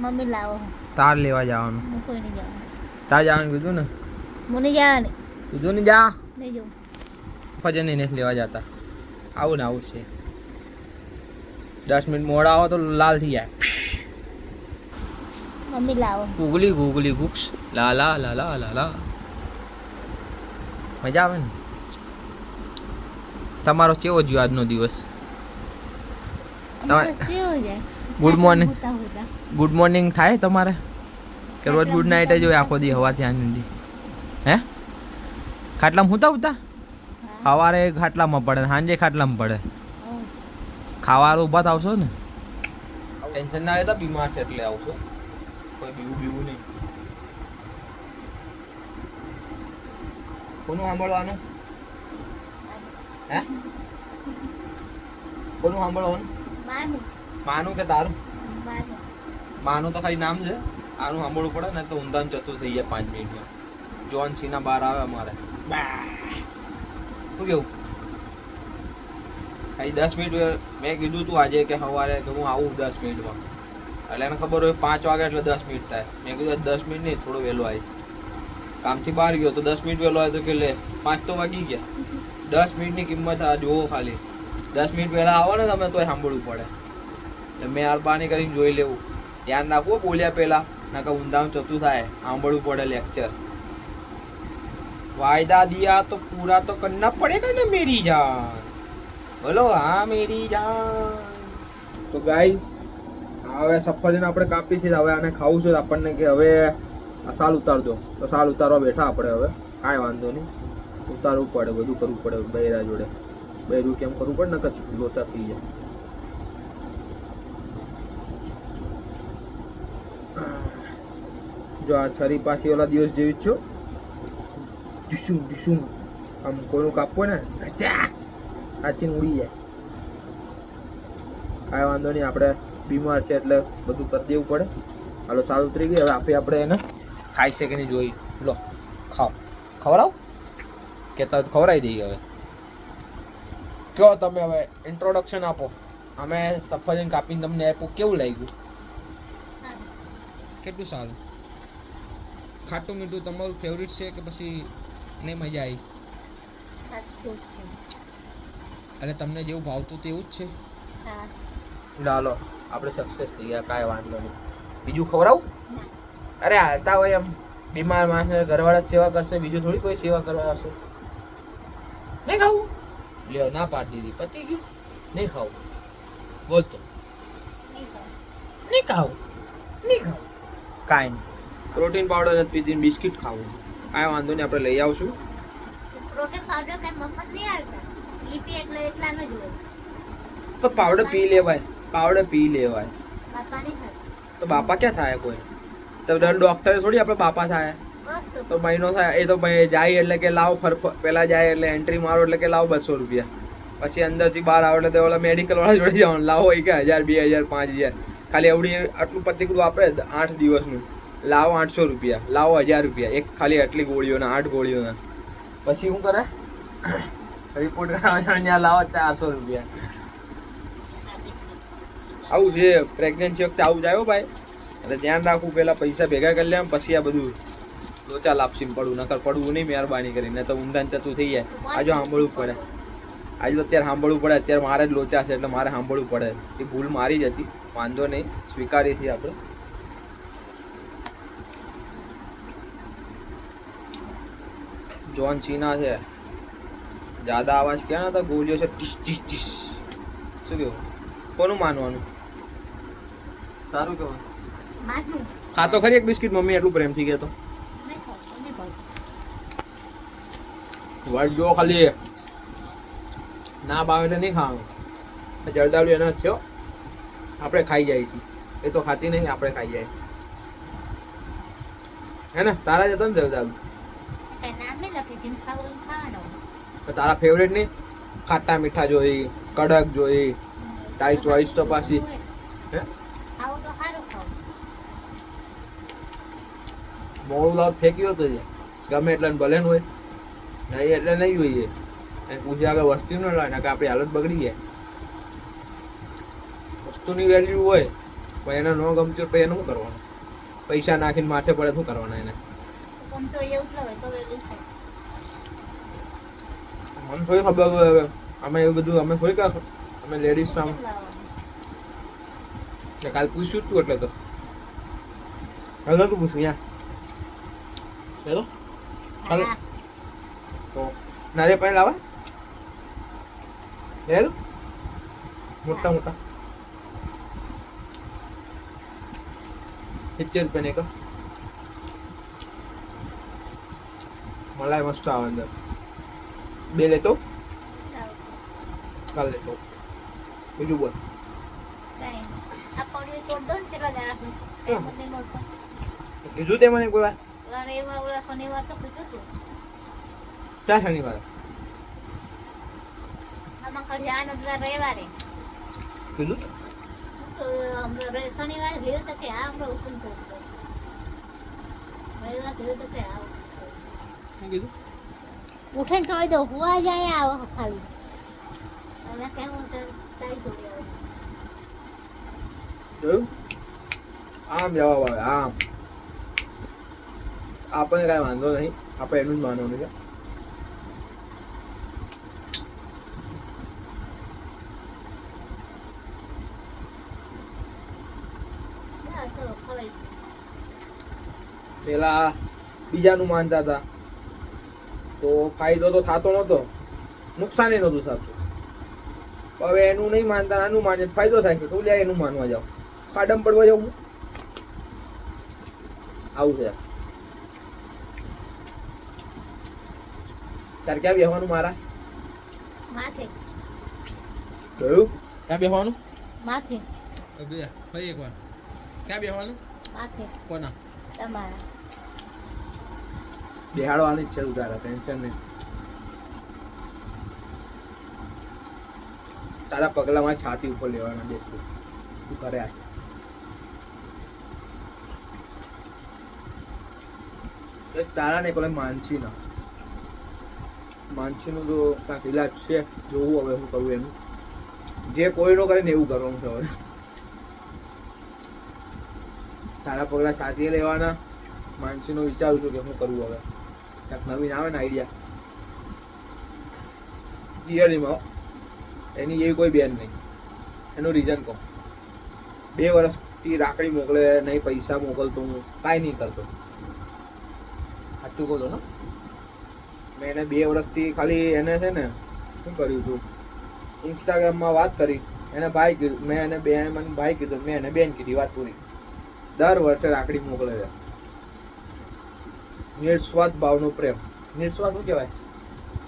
Mummy લાવો તાર લેવા જવાનું. હું કોઈ નહીં જવાનું. તાર જવાનું કીધું ને. હું નહીં જવાની. કીધું ને જા. નહીં જવું. ફજન એને લેવા જતા. આવું ને આવું છે. 10 મિનિટ મોડા આવો તો લાલ થઈ જાય. મમ્મી લાવો. ગુગલી ગુગલી ગુક્સ લા લા લા લા લા લા. મજા આવે ને. તમારો કેવો ગયો આજનો દિવસ? Good morning. ગુડ મોર્નિંગ થાય તમારે કે રોજ ગુડ નાઇટ જ હોય આખો દી હવાથી આનંદી? હે ખાટલામાં હુતા હુતા? સવારે ખાટલામાં પડે સાંજે ખાટલામાં પડે. ખાવાનું ઊભા તો આવશો ને? ટેન્શન ના લેતા, બીમાર છે એટલે આવશો. કોઈ બીવું બીવું નહીં. કોનું સાંભળવાનું? હે કોનું સાંભળવાનું? માનું કે તારું? માનું તો ખાલી નામ છે. આનું સાંભળવું પડે ને તો ઊંધાન ચતું થઈ જાય 5 મિનિટમાં. જોન સીના બહાર આવે અમારે. શું કેવું? ખાલી 10 મિનિટ મેં કીધું તું આજે કે સવારે કે હું આવું 10 મિનિટમાં. એટલે એને ખબર હોય 5 વાગે એટલે 10 મિનિટ થાય. મેં કીધું 10 મિનિટ નહીં, થોડો વહેલો આવી. કામથી બહાર ગયો તો 10 મિનિટ વહેલો આવ્યો તો કે લે 5 તો વાગી ગયા. 10 મિનિટની કિંમત આ જુઓ ખાલી. 10 મિનિટ પહેલાં આવો ને તમે તોય સાંભળવું પડે. એટલે મહેરબાની કરીને જોઈ લેવું. ધ્યાન રાખવું બોલ્યા પહેલાં, નાકા ઊંધામ ચતું થાય. સાંભળવું પડે લેક્ચર. વાયદા દિયા તો પૂરા તો કરના પડેગા ને મેરી જાન. બોલો હા મેરી જાન. તો ગાઈઝ હવે સફરજન આપણે કાપી છે. હવે આને ખાવું છે આપણને કે હવે આ સાલ ઉતારજો. તો સાલ ઉતારવા બેઠા આપણે હવે. કાંઈ વાંધો નહીં, ઉતારવું પડે, બધું કરવું પડે બૈરા જોડે. બૈરું કેમ કરવું પડે ને કચ્છ લોચા થઈ જાય. જો આ છરી પાછી ઓલા દિવસ જેવી જ છો. ઢીસુમ ઢીસુમ આમ કોઈનું કાપવું ને કચા કાચીને ઉડી જાય. કાંઈ વાંધો નહીં, આપણે બીમાર છે એટલે બધું કરી દેવું પડે. હાલો સાલ ઉતરી ગઈ. હવે આપણે એને ખાઈ છે કે નહીં જોઈ લો. ખાઓ, ખવડાવ કે તો ખવડાવી દઈએ. હવે કહો તમે, હવે ઇન્ટ્રોડક્શન આપો. અમે સફરજન કાપીને તમને આપ્યું, કેવું લાગ્યું? કેટલું સારું? ખાટું મીઠું તમારું ફેવરિટ છે કે પછી નહીં મજા આવી? અને તમને જેવું ભાવતું તેવું જ છે? ચાલો આપણે સક્સેસ થઈ ગયા, કાંઈ વાંધો નહીં. બીજું ખવડાવું? અરે હાલતા હોય એમ બીમાર માણસ ઘરવાળા જ સેવા કરશે, બીજું થોડી કોઈ સેવા કરવા આવશે. નહીં ખાવું? લ્યો ના પાડી દીધી, પતી ગયું. નહીં ખાવું બોલતો. નહીં ખાવું, નહીં ખાવું. કાંઈ નહીં. પ્રોટીન પાવડર નથી પીધી, બિસ્કિટ ખાવું. કાંઈ વાંધો નહીં, આપણે લઈ આવશું. પ્રોટીન પાવડર કઈ મફત નહીં આવતા. લીપી એટલે એટલા ન જોઈએ. તો પાવડર પી લેવાય, પાવડર પી લેવાય. બાપા નહીં ખાતા. તો બાપા ક્યાં થાય કોઈ? તો ડોક્ટરે થોડી આપણે બાપા થાય. તો મહિનો થાય એ તો જાય એટલે કે લાવ પેલા જાય એટલે એન્ટ્રી મારો એટલે કે લાવ 200 રૂપિયા. પછી અંદરથી બહાર આવે એટલે તો ઓલા મેડિકલ વાળા જોડે જવાનું, લાવો એ કે 1000, 2000, 5000. ખાલી એવડી આટલું પતિકડું આપે 8 દિવસનું. લાવો 800 રૂપિયા, લાવો 1000 રૂપિયા. એક ખાલી આટલી ગોળીઓના, 8 ગોળીઓના. પછી શું કરે? રિપોર્ટ કરાવવા ત્યાં લાવો 400 રૂપિયા. આવું છે પ્રેગ્નન્સી વખતે, આવું જાય ભાઈ. એટલે ધ્યાન રાખવું, પહેલાં પૈસા ભેગા કરી લે, પછી આ બધું લોચા લાપસીમાં પડવું. નકર પડવું નહીં મહેરબાની કરીને, તો ઊંધાન ચતું થઈ જાય. આજે સાંભળવું પડે. આજે અત્યારે સાંભળવું પડે. અત્યારે મારે જ લોચા છે એટલે મારે સાંભળવું પડે. એ ભૂલ મારી જ હતી, વાંધો નહીં, સ્વીકારીએ છીએ આપણે. જોન ચીના છે. જ્યાદા અવાજ ક્યાં હતા? ગોળીઓ છે ટીસ ટીસ ટીસ. શું કેવું? કોનું માનવાનું? સારું કહેવાનું. ખાતો ખરી એક બિસ્કિટ મમ્મી એટલું પ્રેમથી કહેતો. વડ જો ખાલી ના ભાવે એટલે નહીં ખાવાનું. જરદાળુ એના જ છે, આપણે ખાઈ જાય છે. એ તો ખાતી નહીં, આપણે ખાઈ જાય. હે ને? તારા જ હતા ને જરદાળુ? તારા ફેવરેટ નહીં? ખાટા મીઠા જોઈ, કડક જોઈ, તારી ચોઈસ તો પાછી. હે મોડું લાવ ફેંક્યો તો ગમે એટલે ભલે હોય નહીં એટલે નહીં જોઈએ. પૂછ્યા આગળ વસ્તુ ન લાવે ને કે આપણી હાલત બગડી જાય. વસ્તુની વેલ્યુ હોય પણ એને ન ગમતું હોય પછી એનું શું કરવાનું? પૈસા નાખીને માથે પડે શું કરવાના એને? ગમતો એવું જ હોય તો વેલું થાય. મને થોડી ખબર હોય હવે અમે એવું બધું અમે થોડી કરશું. અમે લેડીઝ સામે કેમ લાવવાનું? કાલ પૂછ્યું તું એટલે તો હાલ તું પૂછ્યું યા હેલો હાલો હા. તો નારે પાણી લાવા હેલો મોટા મોટા 70 રૂપિયા એક મલાઈ મસ્ત આવે અંદર 2 લેતો કાલ લેતો બીજું બોલ કાંઈ નહીં. આ પડ્યું તોડ દો ને ચેટલા દાડા હા. મને મળતો. કીધું તે મને કોઈ વાર ઓલા રવિવાર ઓલા શનિવાર તો કીધું તું. ક્યાં શનિવારે આમાં કાઢી આનો દર રવિવારે કીધું તો હમણાં શનિવારે ભીડ તો કે આ હમણાં ઓપન કરી દો. રવિવાર ભીડ તો કે આ શું કીધું ઉઠીને થોડી દો હુવા જાય આવો ખાલી અને કેમ હું તારી જોડે આવું. જોયું આમ જવાબ આવે આમ આપણને કાંઈ વાંધો નહીં આપણે એનું જ માનવાનું છે બસ હવે ખવાઈ ગયું. પેલા બીજાનું માનતા હતા તો ફાયદો તો થતો નહોતો નુકસાન નહોતું થતું હવે એનું નહીં માનતા આનું માને તો ફાયદો થાય કે તું લે એનું માનવા જાવ ખાડમ પડવા જાઉં આવું છે તારે ક્યાં બેસવાનું મારા માથે જોયું ક્યાં બેસવાનું માથે બે ફરી એકવાર ક્યાં બેસવાનું માથે કોના તમારા બેહાડવાની જ છે તારા ટેન્શન નહીં તારા પગલામાં છાતી ઉપર લેવાના દેખું તું કરે આ તારા ને પેલા માનસીના માનસીનું તો કાંઈક ઇલાજ છે જોવું હવે હું કરું એનું જે કોઈ નો કરે ને એવું કરવાનું છે હવે તારા પગલા છાતીએ લેવાના માનસીનો વિચારું છું કે હું કરવું હવે કાંઈક નવીન આવે ને આઈડિયા રિયલીમાં એની એવી કોઈ બેન નહીં એનું રીઝન કહું 2 વર્ષથી રાખડી મોકલે નહીં પૈસા મોકલતો હું કાંઈ નહીં કરતો સાચું કહું તો ને મેં એને 2 વર્ષથી ખાલી એને છે ને શું કર્યું હતું ઇન્સ્ટાગ્રામમાં વાત કરી એને ભાઈ કીધું મેં એને મને ભાઈ કીધું મેં એને બેન કીધી વાત પૂરી દર વર્ષે રાખડી મોકલે છે નિસ્વાર્થ ભાવનો પ્રેમ નિસ્વાર્થ શું કહેવાય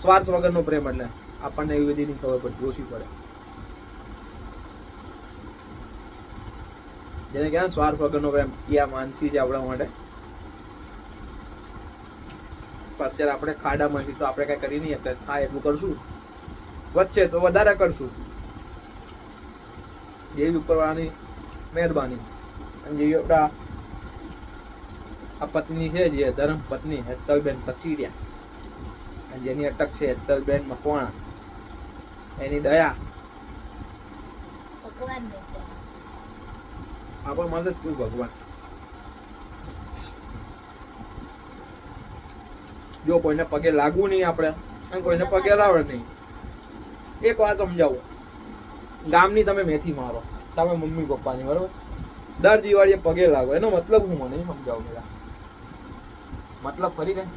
સ્વાર્થ વગરનો પ્રેમ એટલે આપણને એવી બધી નહીં ખબર પડતી ઓછી પડે જેને કહેવાય સ્વાર્થ વગરનો પ્રેમ એ આ માનસી છે આપણા માટે અત્યારે આપણે ખાડામાંથી તો આપણે કઈ કરી નહીં શકતા થાય એટલું કરશું વચ્ચે તો વધારે કરશું જેવી ઉપરવાળાની મહેરબાની અને જેવી આપણા આ પત્ની છે જે ધર્મ પત્ની હેતલબેન કચીરિયા અને જેની અટક છે હેતલબેન મકવાણા એની દયા ભગવાન ને આપણા માટે શું ભગવાન જો કોઈને પગે લાગવું નહીં આપણે અને કોઈને પગે લાવડે નહીં એક વાત સમજાવું ગામની તમે મેથી મારો તમે મમ્મી પપ્પાની બરોબર દર દિવાળીએ પગે લાગો એનો મતલબ હું મને સમજાવું મેરા મતલબ ફરી કઈ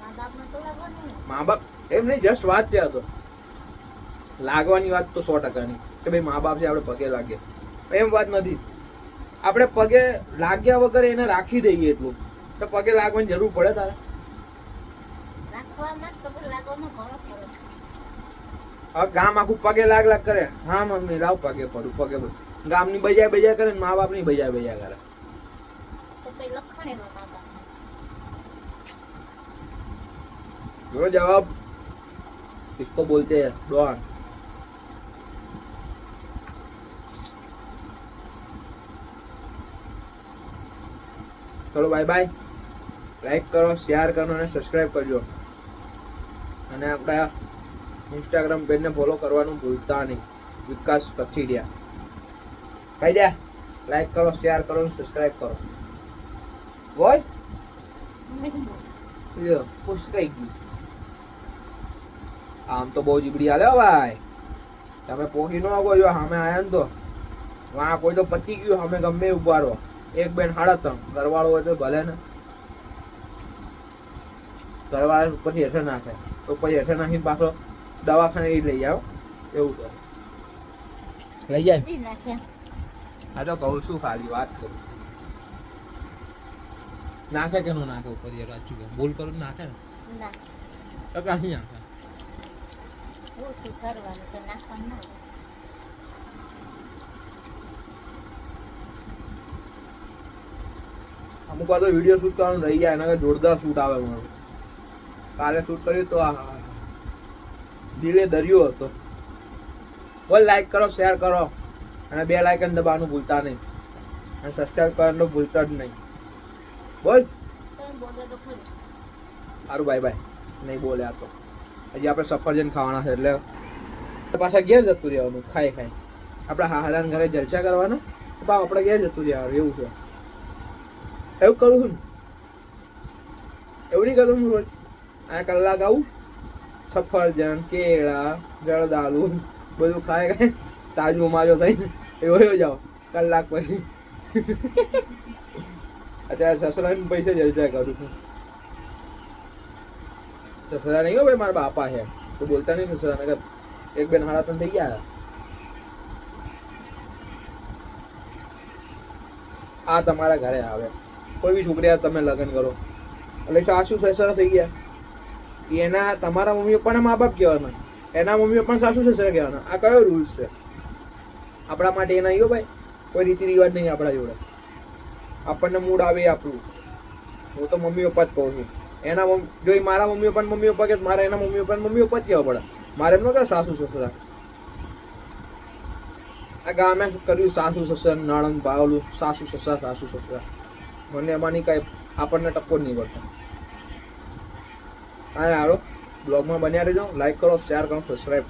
મા બાપને તો લાગવાનું ને. મા બાપ એમ નહીં જસ્ટ વાત છે આ તો લાગવાની વાત તો 100%ની કે ભાઈ મા બાપ છે આપણે પગે લાગીએ એમ વાત નથી આપણે પગે લાગ્યા વગર એને રાખી દઈએ એટલું તો પગે લાગવાની જરૂર પડે તારે રાખવામાં જ પગે લાગવાનો ઘણો ફરક છે. હવે ગામ આખું પગે લાગ કરે હા મમ્મી લાવ પગે પડું પગે પડું ગામની બજાય કરે ને મા બાપની બજાય કરે તો પછી લખણ એવા મા બાપ जो जवाब इसको बोलते हैं डॉन चलो बाय बाय लाइक करो शेयर करो અને સબસ્ક્રાઇબ કરજો અને આપણા ઇન્સ્ટાગ્રામ પેજ ને ફોલો કરવાનું ભૂલતા નહીં વિકાસ કચીરિયા કઈ દે લાઈક કરો, શેર કરો, સબસ્ક્રાઇબ કરો. બોલ લ્યો પુષ્કાઈ ગયું. આમ તો બહુ જીબડી હાલે હો ભાઈ. તમે પોગી નો આવો જો સામે આયા ને તો વાં કોઈ તો પતી ગયું. સામે ગમે ઉભા રહો. એક બેન 3.5 ઘરવાળો હોય તો ભલે ને. ઘરવાળા ઉપરથી હેઠે નાખે તો પછી હેઠે નાખીને પાછો દવાખાને લઈ જાઓ એવું કરે. લઈ જાય. હા તો કહું છું ખાલી વાત કરું. નાખે કે નો નાખે ઉપર સાચું કે બોલ કરું નાખે ને તો ક્યાંથી નાખે. અમુક વાર તો વિડીયો શૂટ કરવાનું રહી જાય એના જોરદાર શૂટ આવે મારું. કાલે શૂટ કર્યું તો દિલે દરિયો હતો. બોલ લાઈક કરો, શેર કરો અને 2 લાઇકન દબાવવાનું ભૂલતા નહીં અને સબસ્ક્રાઇબ કરવાનું ભૂલતા જ નહીં. બોલ સારું બાય બાય. નહીં બોલે આ તો હજી આપણે સફરજન ખાવાના છે એટલે પાછા ઘેર જતું રહેવાનું. ખાઈ ખાઈ આપણે હારાના ઘરે જલસા કરવાના તો આપણે ઘેર જતું રહેવાનું એવું છે. એવું કરું છું ને એવું નહીં કરતો હું રોજ. આ કલાક આવું સફરજન કેળા જરદાલુ બધું ખાય ખાય તાજું માજો થઈને એવો જાઓ કલાક પછી. અત્યારે સસરાને પૈસે જલસા કરું છું. સસરા નહીં હો ભાઈ મારા બાપા છે તો બોલતા નહીં સસરાને કે 1 બેન 3.5 થઈ ગયા. આ તમારા ઘરે આવે કોઈ બી છોકરી તમે લગ્ન કરો એટલે સાસુ સસરા થઈ ગયા એના તમારા મમ્મી પપ્પાના મા બાપ કહેવાના, એના મમ્મી પપ્પાના સાસુ સસરા કહેવાના. આ કયો રૂલ્સ છે આપણા માટે? એ નહીં હો ભાઈ, કોઈ રીતિ રિવાજ નહીં આપણા જોડે. આપણને મૂડ આવે આપણું. હું તો મમ્મી પપ્પા જ કહું છું. એના જો મારા મમ્મી પપ્પાને મમ્મી પપ્પા કે મારે એના મમ્મી પપ્પાને મમ્મી પપ્પા જ કહેવા પડે. મારે એમ ન કહે સાસુ સસરા. આ ગામે કર્યું સાસુ સસરા નણંદ ભાવલું સાસુ સસરા. મને એમાંની કાંઈ આપણને ટક્કો જ નહીં પડતો. હા હારો બ્લોગમાં બન્યા રહેજો. લાઈક કરો, શેર કરો, સબસ્ક્રાઈબ કરો.